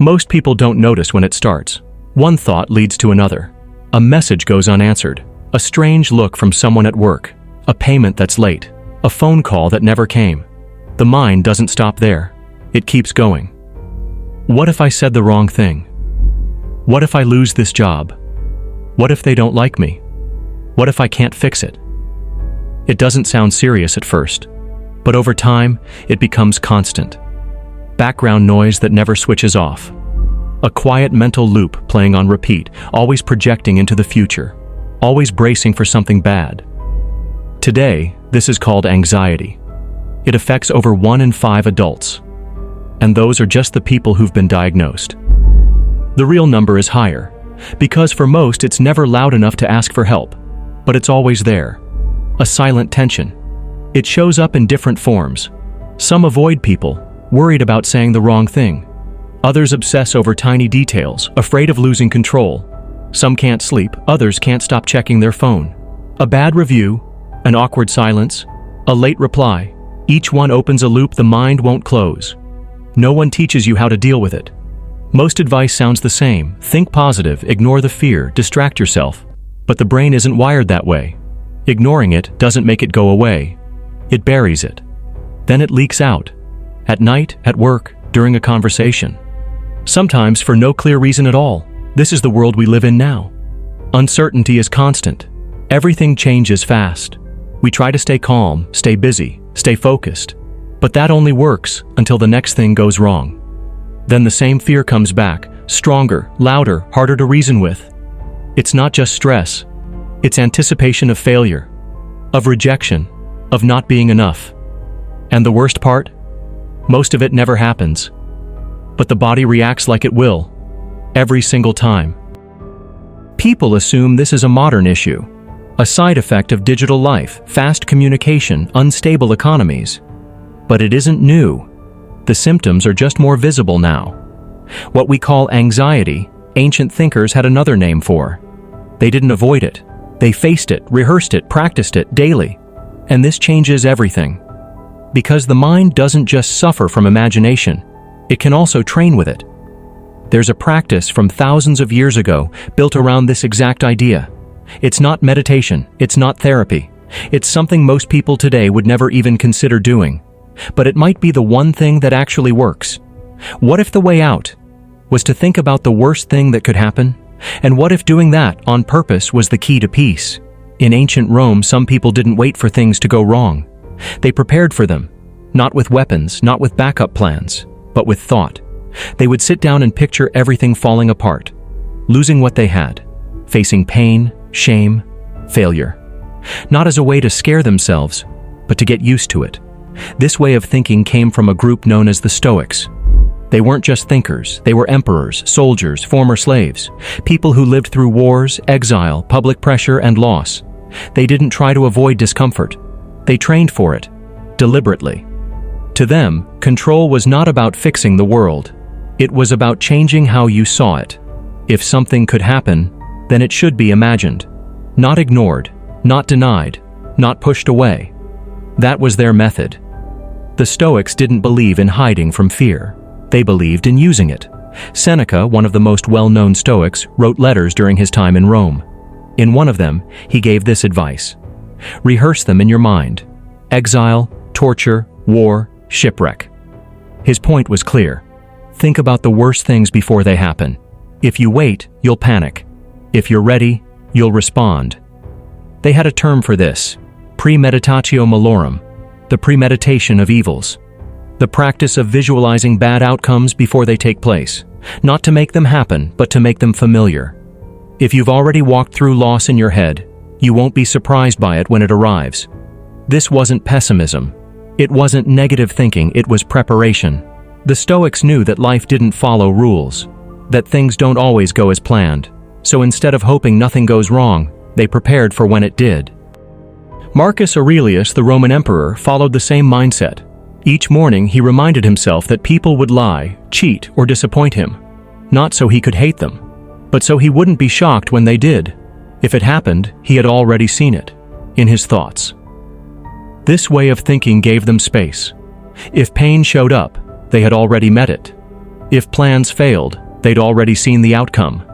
Most people don't notice when it starts. One thought leads to another. A message goes unanswered. A strange look from someone at work. A payment that's late. A phone call that never came. The mind doesn't stop there. It keeps going. What if I said the wrong thing? What if I lose this job? What if they don't like me? What if I can't fix it? It doesn't sound serious at first, but over time, it becomes constant. Background noise that never switches off. A quiet mental loop playing on repeat, always projecting into the future, always bracing for something bad. Today, this is called anxiety. It affects over 1 in 5 adults, and those are just the people who've been diagnosed. The real number is higher, because for most it's never loud enough to ask for help, but it's always there. A silent tension. It shows up in different forms. Some avoid people, worried about saying the wrong thing. Others obsess over tiny details, afraid of losing control. Some can't sleep, others can't stop checking their phone. A bad review, an awkward silence, a late reply. Each one opens a loop the mind won't close. No one teaches you how to deal with it. Most advice sounds the same. Think positive, ignore the fear, distract yourself. But the brain isn't wired that way. Ignoring it doesn't make it go away. It buries it. Then it leaks out. At night, at work, during a conversation. Sometimes for no clear reason at all. This is the world we live in now. Uncertainty is constant. Everything changes fast. We try to stay calm, stay busy, stay focused. But that only works until the next thing goes wrong. Then the same fear comes back, stronger, louder, harder to reason with. It's not just stress. It's anticipation of failure, of rejection, of not being enough. And the worst part? Most of it never happens. But the body reacts like it will, every single time. People assume this is a modern issue, a side effect of digital life, fast communication, unstable economies. But it isn't new. The symptoms are just more visible now. What we call anxiety, ancient thinkers had another name for. They didn't avoid it. They faced it, rehearsed it, practiced it daily. And this changes everything. Because the mind doesn't just suffer from imagination, it can also train with it. There's a practice from thousands of years ago built around this exact idea. It's not meditation, it's not therapy. It's something most people today would never even consider doing. But it might be the one thing that actually works. What if the way out was to think about the worst thing that could happen? And what if doing that on purpose was the key to peace? In ancient Rome, some people didn't wait for things to go wrong. They prepared for them, not with weapons, not with backup plans, but with thought. They would sit down and picture everything falling apart, losing what they had, facing pain, shame, failure. Not as a way to scare themselves, but to get used to it. This way of thinking came from a group known as the Stoics. They weren't just thinkers, they were emperors, soldiers, former slaves, people who lived through wars, exile, public pressure, and loss. They didn't try to avoid discomfort. They trained for it, deliberately. To them, control was not about fixing the world. It was about changing how you saw it. If something could happen, then it should be imagined. Not ignored, not denied, not pushed away. That was their method. The Stoics didn't believe in hiding from fear. They believed in using it. Seneca, one of the most well-known Stoics, wrote letters during his time in Rome. In one of them, he gave this advice. Rehearse them in your mind. Exile, torture, war, shipwreck. His point was clear. Think about the worst things before they happen. If you wait, you'll panic. If you're ready, you'll respond. They had a term for this, premeditatio malorum, the premeditation of evils. The practice of visualizing bad outcomes before they take place, not to make them happen, but to make them familiar. If you've already walked through loss in your head, you won't be surprised by it when it arrives. This wasn't pessimism. It wasn't negative thinking, it was preparation. The Stoics knew that life didn't follow rules, that things don't always go as planned. So instead of hoping nothing goes wrong, they prepared for when it did. Marcus Aurelius, the Roman emperor, followed the same mindset. Each morning, he reminded himself that people would lie, cheat, or disappoint him. Not so he could hate them, but so he wouldn't be shocked when they did. If it happened, he had already seen it, in his thoughts. This way of thinking gave them space. If pain showed up, they had already met it. If plans failed, they'd already seen the outcome.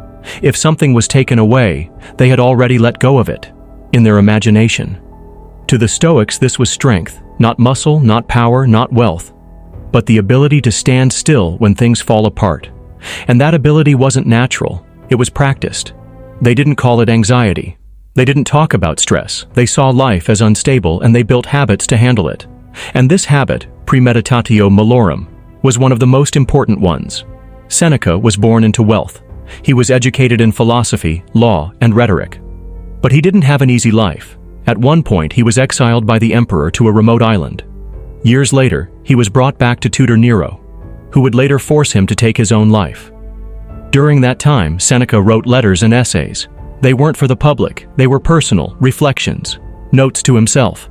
If something was taken away, they had already let go of it, in their imagination. To the Stoics, this was strength, not muscle, not power, not wealth, but the ability to stand still when things fall apart. And that ability wasn't natural, it was practiced. They didn't call it anxiety. They didn't talk about stress. They saw life as unstable and they built habits to handle it. And this habit, premeditatio malorum, was one of the most important ones. Seneca was born into wealth. He was educated in philosophy, law, and rhetoric. But he didn't have an easy life. At one point, he was exiled by the emperor to a remote island. Years later, he was brought back to tutor Nero, who would later force him to take his own life. During that time, Seneca wrote letters and essays. They weren't for the public, they were personal, reflections, notes to himself.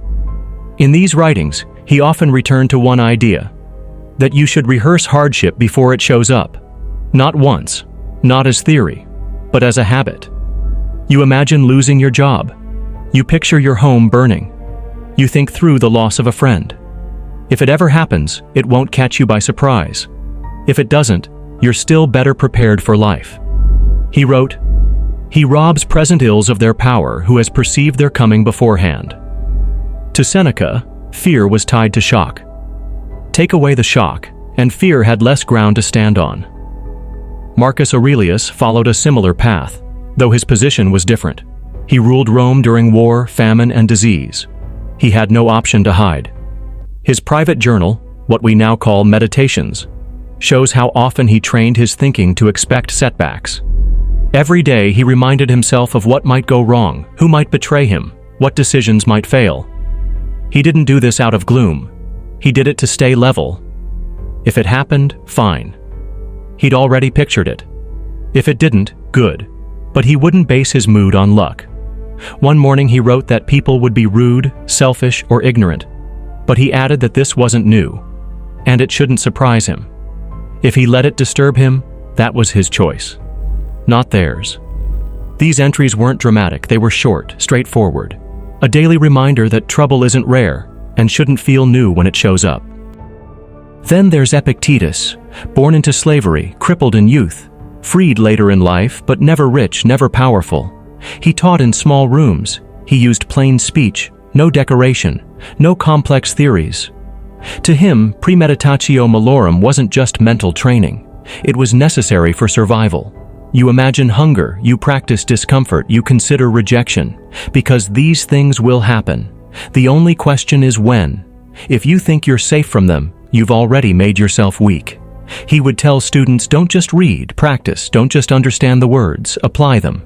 In these writings, he often returned to one idea, that you should rehearse hardship before it shows up. Not once, not as theory, but as a habit. You imagine losing your job. You picture your home burning. You think through the loss of a friend. If it ever happens, it won't catch you by surprise. If it doesn't, you're still better prepared for life. He wrote, "He robs present ills of their power who has perceived their coming beforehand." To Seneca, fear was tied to shock. Take away the shock, and fear had less ground to stand on. Marcus Aurelius followed a similar path, though his position was different. He ruled Rome during war, famine, and disease. He had no option to hide. His private journal, what we now call Meditations, shows how often he trained his thinking to expect setbacks. Every day he reminded himself of what might go wrong, who might betray him, what decisions might fail. He didn't do this out of gloom. He did it to stay level. If it happened, fine. He'd already pictured it. If it didn't, good. But he wouldn't base his mood on luck. One morning he wrote that people would be rude, selfish, or ignorant. But he added that this wasn't new, and it shouldn't surprise him. If he let it disturb him, that was his choice, not theirs. These entries weren't dramatic, they were short, straightforward. A daily reminder that trouble isn't rare and shouldn't feel new when it shows up. Then there's Epictetus, born into slavery, crippled in youth, freed later in life, but never rich, never powerful. He taught in small rooms. He used plain speech, no decoration, no complex theories. To him, premeditatio malorum wasn't just mental training. It was necessary for survival. You imagine hunger, you practice discomfort, you consider rejection, because these things will happen. The only question is when. If you think you're safe from them, you've already made yourself weak. He would tell students, don't just read, practice, don't just understand the words, apply them.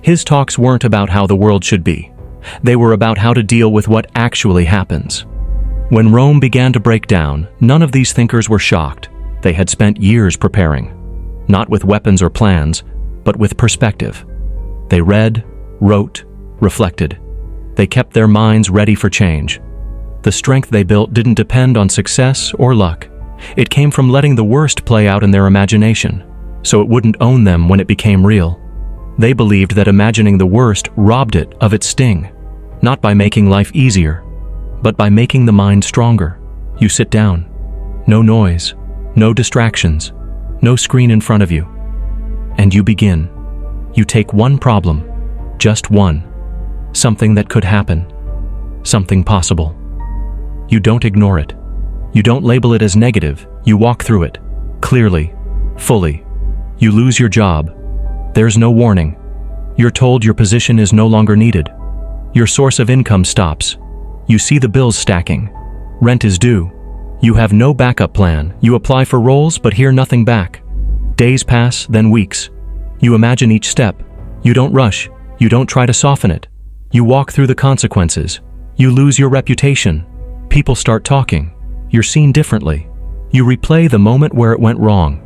His talks weren't about how the world should be. They were about how to deal with what actually happens. When Rome began to break down, none of these thinkers were shocked. They had spent years preparing, not with weapons or plans, but with perspective. They read, wrote, reflected. They kept their minds ready for change. The strength they built didn't depend on success or luck. It came from letting the worst play out in their imagination, so it wouldn't own them when it became real. They believed that imagining the worst robbed it of its sting, not by making life easier, but by making the mind stronger. You sit down. No noise, no distractions, no screen in front of you. And you begin. You take one problem, just one, something that could happen, something possible. You don't ignore it. You don't label it as negative. You walk through it, clearly, fully. You lose your job. There's no warning. You're told your position is no longer needed. Your source of income stops. You see the bills stacking. Rent is due. You have no backup plan. You apply for roles but hear nothing back. Days pass, then weeks. You imagine each step. You don't rush. You don't try to soften it. You walk through the consequences. You lose your reputation. People start talking. You're seen differently. You replay the moment where it went wrong.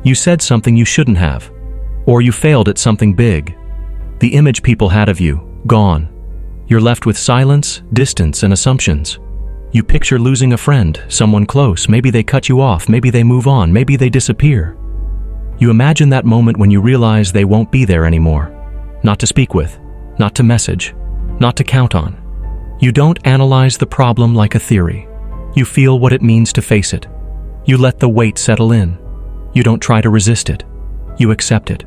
You said something you shouldn't have. Or you failed at something big. The image people had of you, gone. You're left with silence, distance, and assumptions. You picture losing a friend, someone close. Maybe they cut you off, maybe they move on, maybe they disappear. You imagine that moment when you realize they won't be there anymore. Not to speak with, not to message, not to count on. You don't analyze the problem like a theory. You feel what it means to face it. You let the weight settle in. You don't try to resist it. You accept it.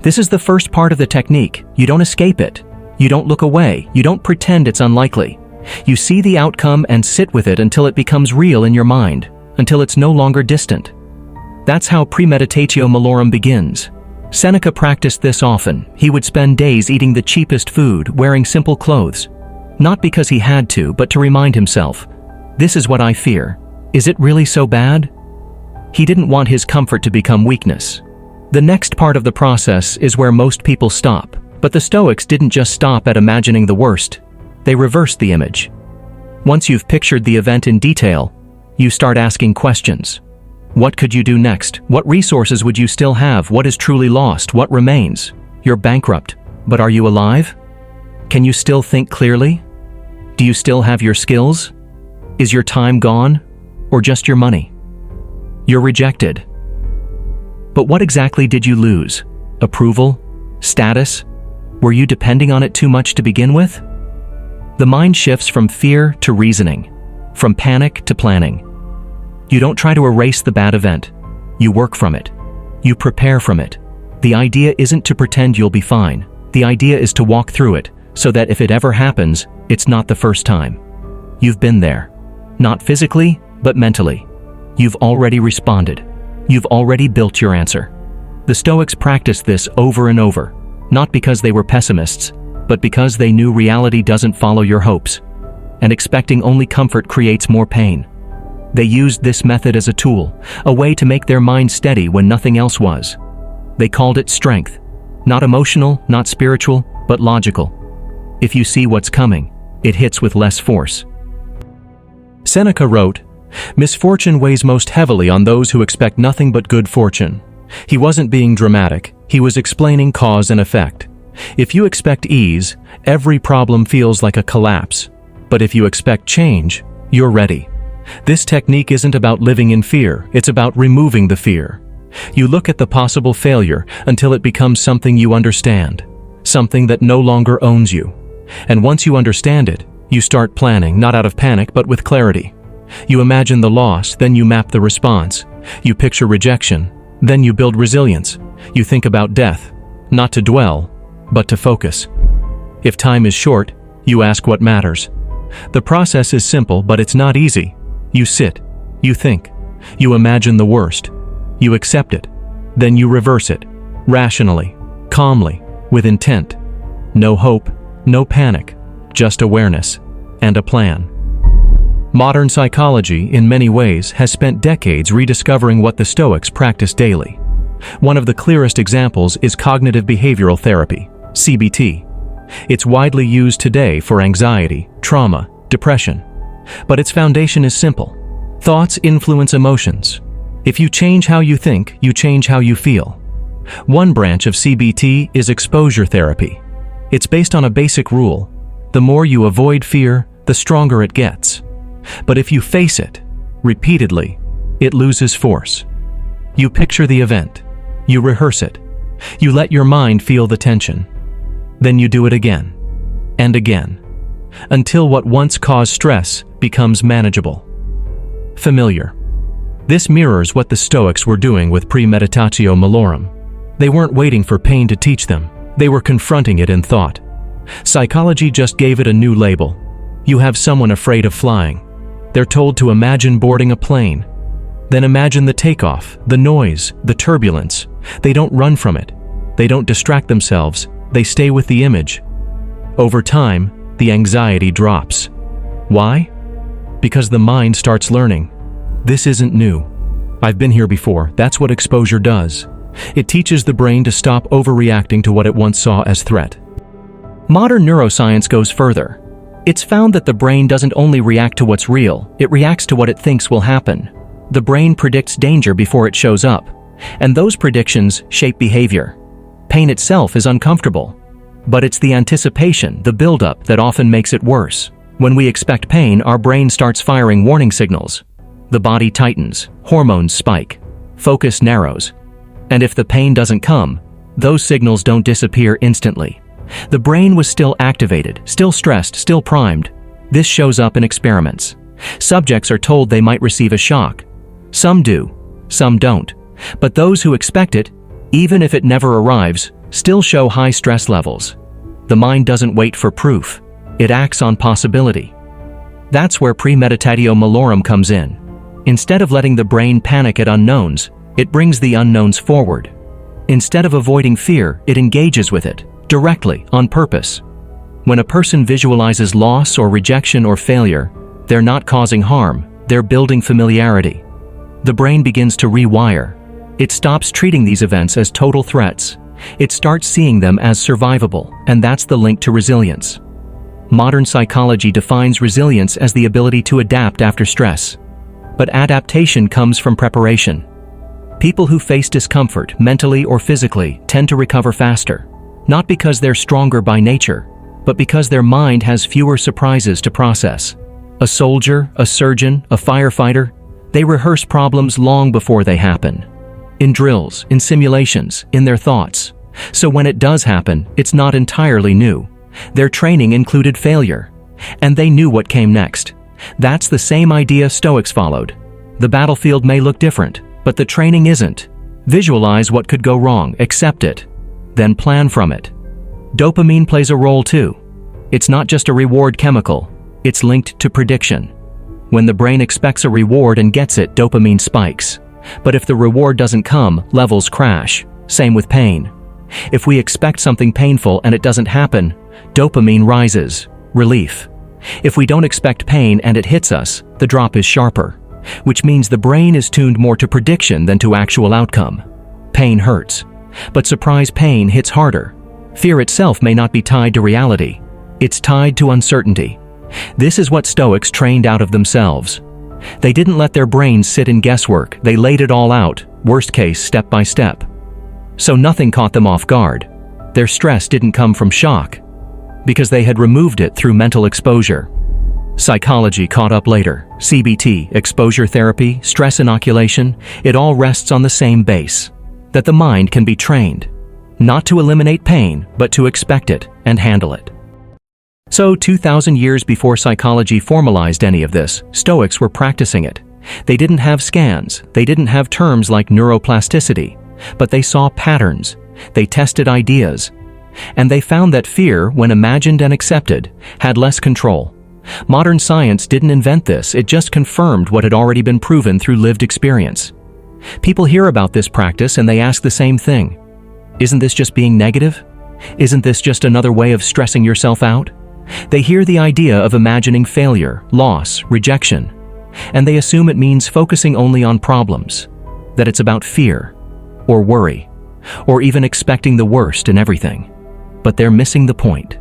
This is the first part of the technique. You don't escape it. You don't look away. You don't pretend it's unlikely. You see the outcome and sit with it until it becomes real in your mind, until it's no longer distant. That's how premeditatio malorum begins. Seneca practiced this often. He would spend days eating the cheapest food, wearing simple clothes. Not because he had to, but to remind himself, this is what I fear. Is it really so bad? He didn't want his comfort to become weakness. The next part of the process is where most people stop, but the Stoics didn't just stop at imagining the worst. They reversed the image. Once you've pictured the event in detail, you start asking questions. What could you do next? What resources would you still have? What is truly lost? What remains? You're bankrupt, but are you alive? Can you still think clearly? Do you still have your skills? Is your time gone? Or just your money? You're rejected. But what exactly did you lose? Approval? Status? Were you depending on it too much to begin with? The mind shifts from fear to reasoning, from panic to planning. You don't try to erase the bad event. You work from it. You prepare from it. The idea isn't to pretend you'll be fine. The idea is to walk through it, so that if it ever happens, it's not the first time. You've been there. Not physically, but mentally. You've already responded. You've already built your answer. The Stoics practiced this over and over, not because they were pessimists, but because they knew reality doesn't follow your hopes, and expecting only comfort creates more pain. They used this method as a tool, a way to make their mind steady when nothing else was. They called it strength, not emotional, not spiritual, but logical. If you see what's coming, it hits with less force. Seneca wrote, "Misfortune weighs most heavily on those who expect nothing but good fortune." He wasn't being dramatic, he was explaining cause and effect. If you expect ease, every problem feels like a collapse. But if you expect change, you're ready. This technique isn't about living in fear, it's about removing the fear. You look at the possible failure until it becomes something you understand, something that no longer owns you. And once you understand it, you start planning, not out of panic, but with clarity. You imagine the loss, then you map the response. You picture rejection, then you build resilience. You think about death, not to dwell, but to focus. If time is short, you ask what matters. The process is simple, but it's not easy. You sit, you think, you imagine the worst, you accept it, then you reverse it, rationally, calmly, with intent. No hope, no panic, just awareness, and a plan. Modern psychology, in many ways, has spent decades rediscovering what the Stoics practiced daily. One of the clearest examples is cognitive behavioral therapy, CBT. It's widely used today for anxiety, trauma, depression. But its foundation is simple. Thoughts influence emotions. If you change how you think, you change how you feel. One branch of CBT is exposure therapy. It's based on a basic rule. The more you avoid fear, the stronger it gets. But if you face it, repeatedly, it loses force. You picture the event. You rehearse it. You let your mind feel the tension. Then you do it again and again, until what once caused stress becomes manageable, familiar. This mirrors what the Stoics were doing with premeditatio malorum. They weren't waiting for pain to teach them. They were confronting it in thought. Psychology just gave it a new label. You have someone afraid of flying. They're told to imagine boarding a plane. Then imagine the takeoff, the noise, the turbulence. They don't run from it. They don't distract themselves. They stay with the image. Over time, the anxiety drops. Why? Because the mind starts learning. This isn't new. I've been here before. That's what exposure does. It teaches the brain to stop overreacting to what it once saw as threat. Modern neuroscience goes further. It's found that the brain doesn't only react to what's real, it reacts to what it thinks will happen. The brain predicts danger before it shows up, and those predictions shape behavior. Pain itself is uncomfortable, but it's the anticipation, the buildup, that often makes it worse. When we expect pain, our brain starts firing warning signals. The body tightens, hormones spike, focus narrows. And if the pain doesn't come, those signals don't disappear instantly. The brain was still activated, still stressed, still primed. This shows up in experiments. Subjects are told they might receive a shock. Some do, some don't. But those who expect it, even if it never arrives, still show high stress levels. The mind doesn't wait for proof. It acts on possibility. That's where premeditatio malorum comes in. Instead of letting the brain panic at unknowns, it brings the unknowns forward. Instead of avoiding fear, it engages with it, directly, on purpose. When a person visualizes loss or rejection or failure, they're not causing harm, they're building familiarity. The brain begins to rewire. It stops treating these events as total threats. It starts seeing them as survivable, and that's the link to resilience. Modern psychology defines resilience as the ability to adapt after stress. But adaptation comes from preparation. People who face discomfort, mentally or physically, tend to recover faster, not because they're stronger by nature, but because their mind has fewer surprises to process. A soldier, a surgeon, a firefighter, they rehearse problems long before they happen. In drills, in simulations, in their thoughts. So when it does happen, it's not entirely new. Their training included failure, and they knew what came next. That's the same idea Stoics followed. The battlefield may look different, but the training isn't. Visualize what could go wrong, accept it, then plan from it. Dopamine plays a role too. It's not just a reward chemical, it's linked to prediction. When the brain expects a reward and gets it, dopamine spikes. But if the reward doesn't come, levels crash. Same with pain. If we expect something painful and it doesn't happen, dopamine rises, relief. If we don't expect pain and it hits us, the drop is sharper, which means the brain is tuned more to prediction than to actual outcome. Pain hurts, but surprise pain hits harder. Fear itself may not be tied to reality. It's tied to uncertainty. This is what Stoics trained out of themselves. They didn't let their brains sit in guesswork, they laid it all out, worst case, step by step. So nothing caught them off guard. Their stress didn't come from shock, because they had removed it through mental exposure. Psychology caught up later. CBT, exposure therapy, stress inoculation, it all rests on the same base. That the mind can be trained, not to eliminate pain, but to expect it and handle it. So 2,000 years before psychology formalized any of this, Stoics were practicing it. They didn't have scans, they didn't have terms like neuroplasticity, but they saw patterns, they tested ideas, and they found that fear, when imagined and accepted, had less control. Modern science didn't invent this, it just confirmed what had already been proven through lived experience. People hear about this practice and they ask the same thing. Isn't this just being negative? Isn't this just another way of stressing yourself out? They hear the idea of imagining failure, loss, rejection, and they assume it means focusing only on problems, that it's about fear, or worry, or even expecting the worst in everything. But they're missing the point.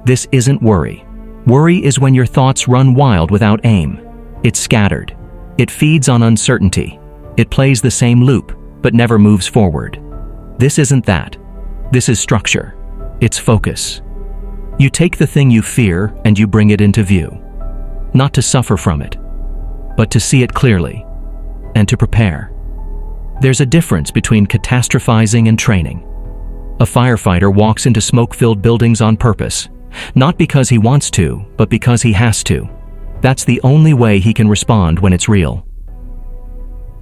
This isn't worry. Worry is when your thoughts run wild without aim. It's scattered. It feeds on uncertainty. It plays the same loop, but never moves forward. This isn't that. This is structure. It's focus. You take the thing you fear and you bring it into view. Not to suffer from it, but to see it clearly and to prepare. There's a difference between catastrophizing and training. A firefighter walks into smoke-filled buildings on purpose, not because he wants to, but because he has to. That's the only way he can respond when it's real.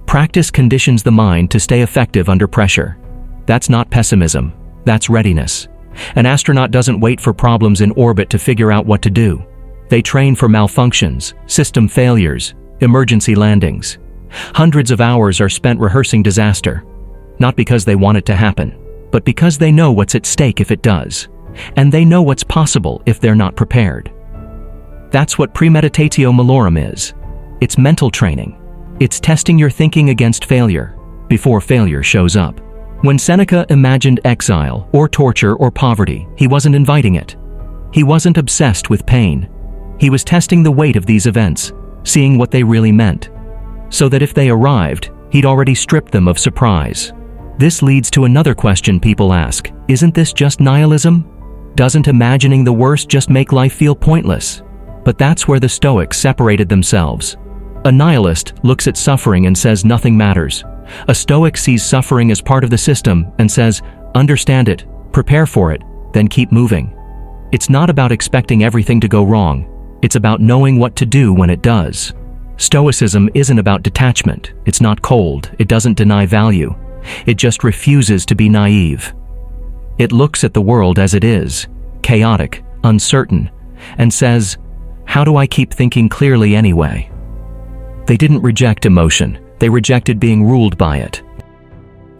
Practice conditions the mind to stay effective under pressure. That's not pessimism, that's readiness. An astronaut doesn't wait for problems in orbit to figure out what to do. They train for malfunctions, system failures, emergency landings. Hundreds of hours are spent rehearsing disaster, not because they want it to happen, but because they know what's at stake if it does, and they know what's possible if they're not prepared. That's what premeditatio malorum is. It's mental training. It's testing your thinking against failure, before failure shows up. When Seneca imagined exile, or torture, or poverty, he wasn't inviting it. He wasn't obsessed with pain. He was testing the weight of these events, seeing what they really meant, so that if they arrived, he'd already stripped them of surprise. This leads to another question people ask. Isn't this just nihilism? Doesn't imagining the worst just make life feel pointless? But that's where the Stoics separated themselves. A nihilist looks at suffering and says nothing matters. A Stoic sees suffering as part of the system and says, understand it, prepare for it, then keep moving. It's not about expecting everything to go wrong. It's about knowing what to do when it does. Stoicism isn't about detachment. It's not cold. It doesn't deny value. It just refuses to be naive. It looks at the world as it is, chaotic, uncertain, and says, "How do I keep thinking clearly anyway?" They didn't reject emotion, they rejected being ruled by it.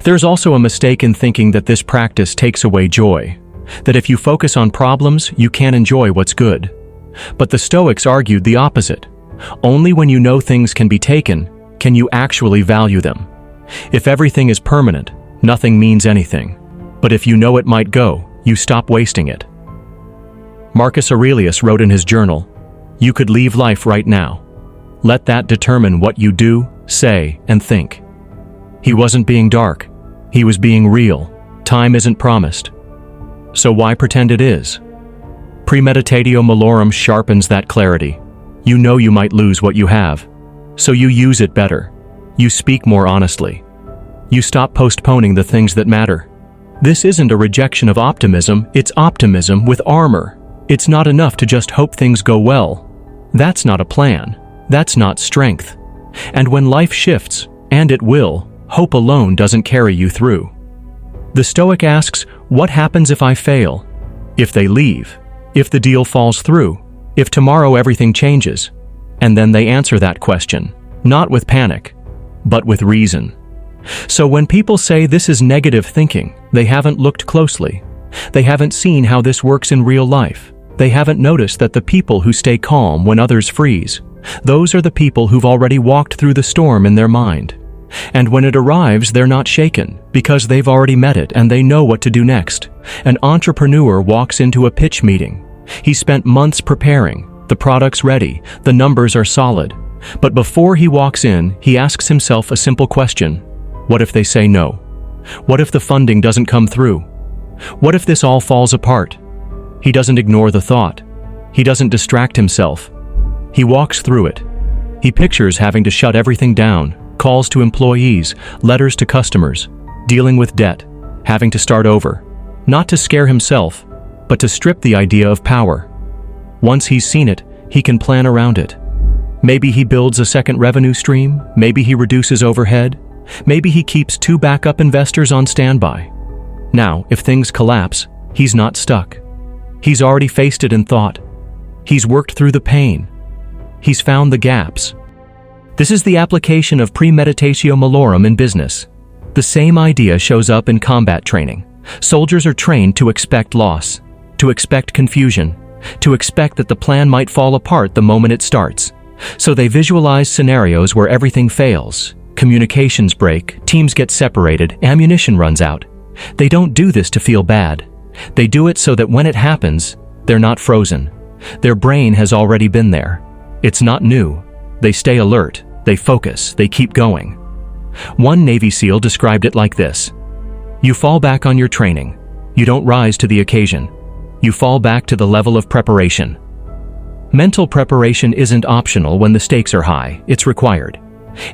There's also a mistake in thinking that this practice takes away joy, that if you focus on problems, you can't enjoy what's good. But the Stoics argued the opposite. Only when you know things can be taken, can you actually value them. If everything is permanent, nothing means anything. But if you know it might go, you stop wasting it. Marcus Aurelius wrote in his journal, "You could leave life right now. Let that determine what you do, say, and think." He wasn't being dark. He was being real. Time isn't promised. So why pretend it is? Premeditatio malorum sharpens that clarity. You know you might lose what you have, so you use it better. You speak more honestly. You stop postponing the things that matter. This isn't a rejection of optimism, it's optimism with armor. It's not enough to just hope things go well. That's not a plan. That's not strength. And when life shifts, and it will, hope alone doesn't carry you through. The Stoic asks, what happens if I fail? If they leave? If the deal falls through? If tomorrow everything changes? And then they answer that question, not with panic, but with reason. So when people say this is negative thinking, they haven't looked closely. They haven't seen how this works in real life. They haven't noticed that the people who stay calm when others freeze, those are the people who've already walked through the storm in their mind. And when it arrives, they're not shaken, because they've already met it and they know what to do next. An entrepreneur walks into a pitch meeting. He spent months preparing, the product's ready, the numbers are solid. But before he walks in, he asks himself a simple question. What if they say no? What if the funding doesn't come through? What if this all falls apart? He doesn't ignore the thought. He doesn't distract himself. He walks through it. He pictures having to shut everything down, calls to employees, letters to customers, dealing with debt, having to start over, not to scare himself, but to strip the idea of power. Once he's seen it, he can plan around it. Maybe he builds a second revenue stream, maybe he reduces overhead, maybe he keeps 2 backup investors on standby. Now, if things collapse, he's not stuck. He's already faced it in thought. He's worked through the pain. He's found the gaps. This is the application of premeditatio malorum in business. The same idea shows up in combat training. Soldiers are trained to expect loss, to expect confusion, to expect that the plan might fall apart the moment it starts. So they visualize scenarios where everything fails, communications break, teams get separated, ammunition runs out. They don't do this to feel bad. They do it so that when it happens, they're not frozen. Their brain has already been there. It's not new. They stay alert, they focus, they keep going. One Navy SEAL described it like this. You fall back on your training. You don't rise to the occasion. You fall back to the level of preparation. Mental preparation isn't optional when the stakes are high, it's required.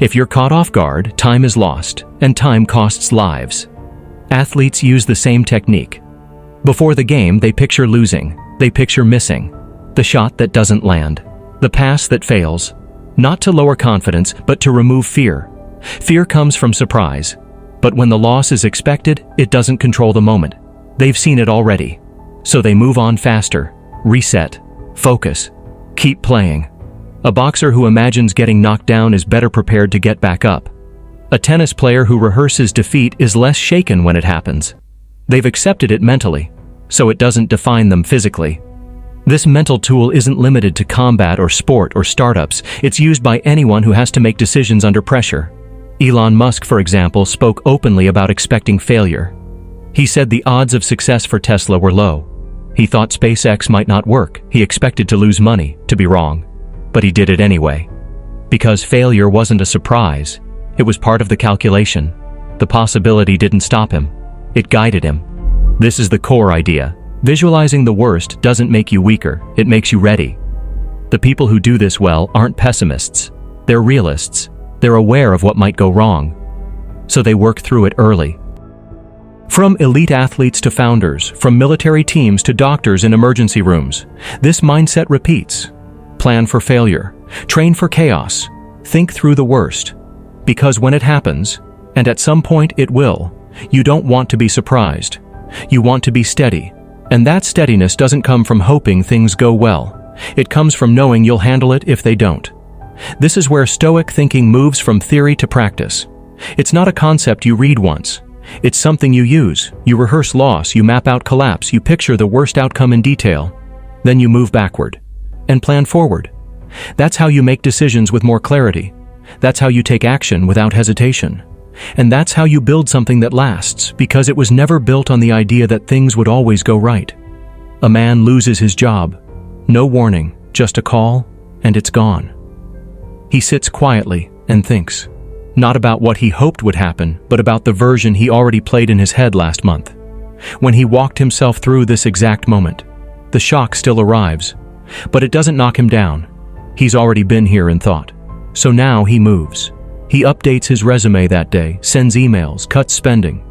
If you're caught off guard, time is lost, and time costs lives. Athletes use the same technique. Before the game, they picture losing, they picture missing, the shot that doesn't land, the pass that fails, not to lower confidence, but to remove fear. Fear comes from surprise, but when the loss is expected, it doesn't control the moment. They've seen it already, so they move on faster, reset, focus, keep playing. A boxer who imagines getting knocked down is better prepared to get back up. A tennis player who rehearses defeat is less shaken when it happens. They've accepted it mentally, so it doesn't define them physically. This mental tool isn't limited to combat or sport or startups. It's used by anyone who has to make decisions under pressure. Elon Musk, for example, spoke openly about expecting failure. He said the odds of success for Tesla were low. He thought SpaceX might not work. He expected to lose money, to be wrong. But he did it anyway. Because failure wasn't a surprise. It was part of the calculation. The possibility didn't stop him. It guided him. This is the core idea. Visualizing the worst doesn't make you weaker, it makes you ready. The people who do this well aren't pessimists. They're realists. They're aware of what might go wrong. So they work through it early. From elite athletes to founders, from military teams to doctors in emergency rooms, this mindset repeats. Plan for failure. Train for chaos. Think through the worst. Because when it happens, And at some point it will. You don't want to be surprised. You want to be steady. And that steadiness doesn't come from hoping things go well. It comes from knowing you'll handle it if they don't. This is where Stoic thinking moves from theory to practice. It's not a concept you read once. It's something you use. You rehearse loss, you map out collapse, you picture the worst outcome in detail. Then you move backward and plan forward. That's how you make decisions with more clarity. That's how you take action without hesitation. And that's how you build something that lasts, because it was never built on the idea that things would always go right. A man loses his job. No warning, just a call, and it's gone. He sits quietly and thinks, not about what he hoped would happen, but about the version he already played in his head last month. When he walked himself through this exact moment, the shock still arrives, but it doesn't knock him down. He's already been here in thought. So now he moves. He updates his resume that day, sends emails, cuts spending.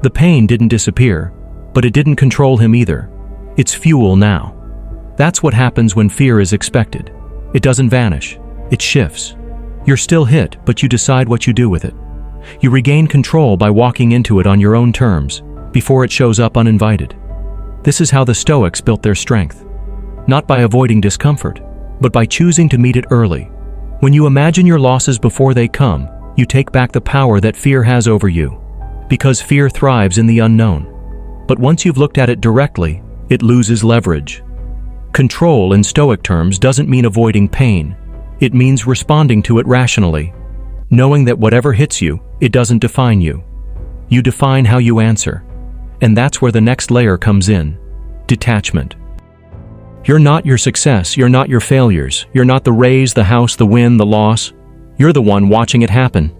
The pain didn't disappear, but it didn't control him either. It's fuel now. That's what happens when fear is expected. It doesn't vanish. It shifts. You're still hit, but you decide what you do with it. You regain control by walking into it on your own terms, before it shows up uninvited. This is how the Stoics built their strength. Not by avoiding discomfort, but by choosing to meet it early. When you imagine your losses before they come, you take back the power that fear has over you, because fear thrives in the unknown. But once you've looked at it directly, it loses leverage. Control in Stoic terms doesn't mean avoiding pain. It means responding to it rationally, knowing that whatever hits you, it doesn't define you. You define how you answer. And that's where the next layer comes in: detachment. You're not your success, you're not your failures, you're not the raise, the house, the win, the loss. You're the one watching it happen.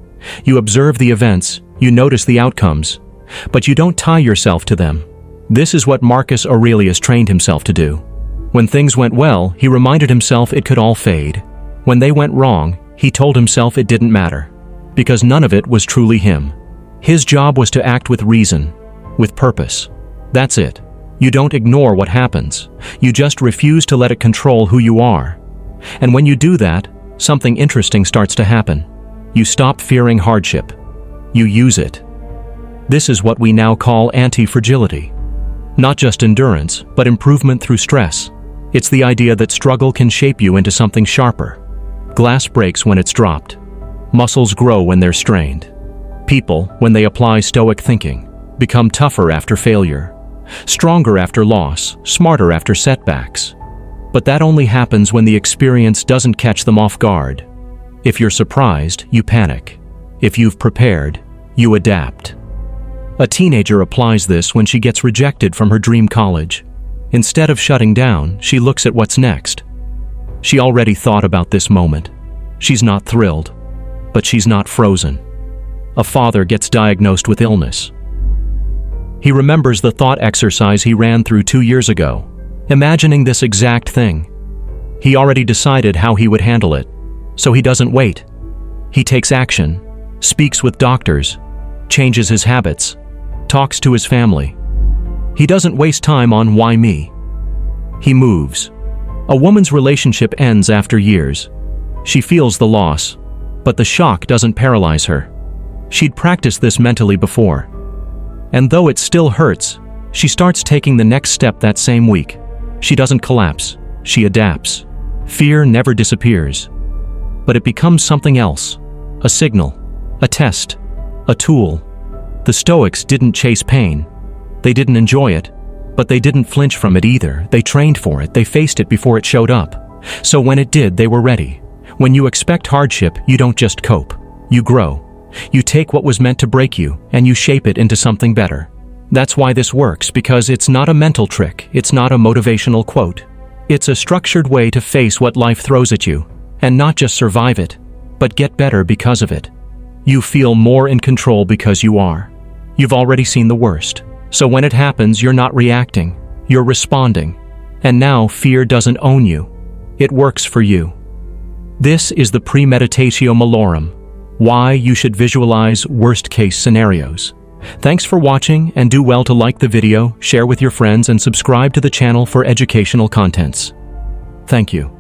You observe the events, you notice the outcomes, but you don't tie yourself to them. This is what Marcus Aurelius trained himself to do. When things went well, he reminded himself it could all fade. When they went wrong, he told himself it didn't matter, because none of it was truly him. His job was to act with reason, with purpose. That's it. You don't ignore what happens. You just refuse to let it control who you are. And when you do that, something interesting starts to happen. You stop fearing hardship. You use it. This is what we now call anti-fragility. Not just endurance, but improvement through stress. It's the idea that struggle can shape you into something sharper. Glass breaks when it's dropped. Muscles grow when they're strained. People, when they apply Stoic thinking, become tougher after failure, stronger after loss, smarter after setbacks. But that only happens when the experience doesn't catch them off guard. If you're surprised, you panic. If you've prepared, you adapt. A teenager applies this when she gets rejected from her dream college. Instead of shutting down, she looks at what's next. She already thought about this moment. She's not thrilled, but she's not frozen. A father gets diagnosed with illness. He remembers the thought exercise he ran through 2 years ago, imagining this exact thing. He already decided how he would handle it, so he doesn't wait. He takes action, speaks with doctors, changes his habits, talks to his family. He doesn't waste time on why me. He moves. A woman's relationship ends after years. She feels the loss, but the shock doesn't paralyze her. She'd practiced this mentally before. And though it still hurts, she starts taking the next step that same week. She doesn't collapse, she adapts. Fear never disappears, but it becomes something else. A signal, a test, a tool. The Stoics didn't chase pain. They didn't enjoy it, but they didn't flinch from it either. They trained for it, they faced it before it showed up. So when it did, they were ready. When you expect hardship, you don't just cope, you grow. You take what was meant to break you, and you shape it into something better. That's why this works, because it's not a mental trick, it's not a motivational quote. It's a structured way to face what life throws at you, and not just survive it, but get better because of it. You feel more in control because you are. You've already seen the worst, so when it happens, you're not reacting, you're responding. And now fear doesn't own you, it works for you. This is the premeditatio malorum, why you should visualize worst-case scenarios. Thanks for watching, and do well to like the video, share with your friends, and subscribe to the channel for educational contents. Thank you.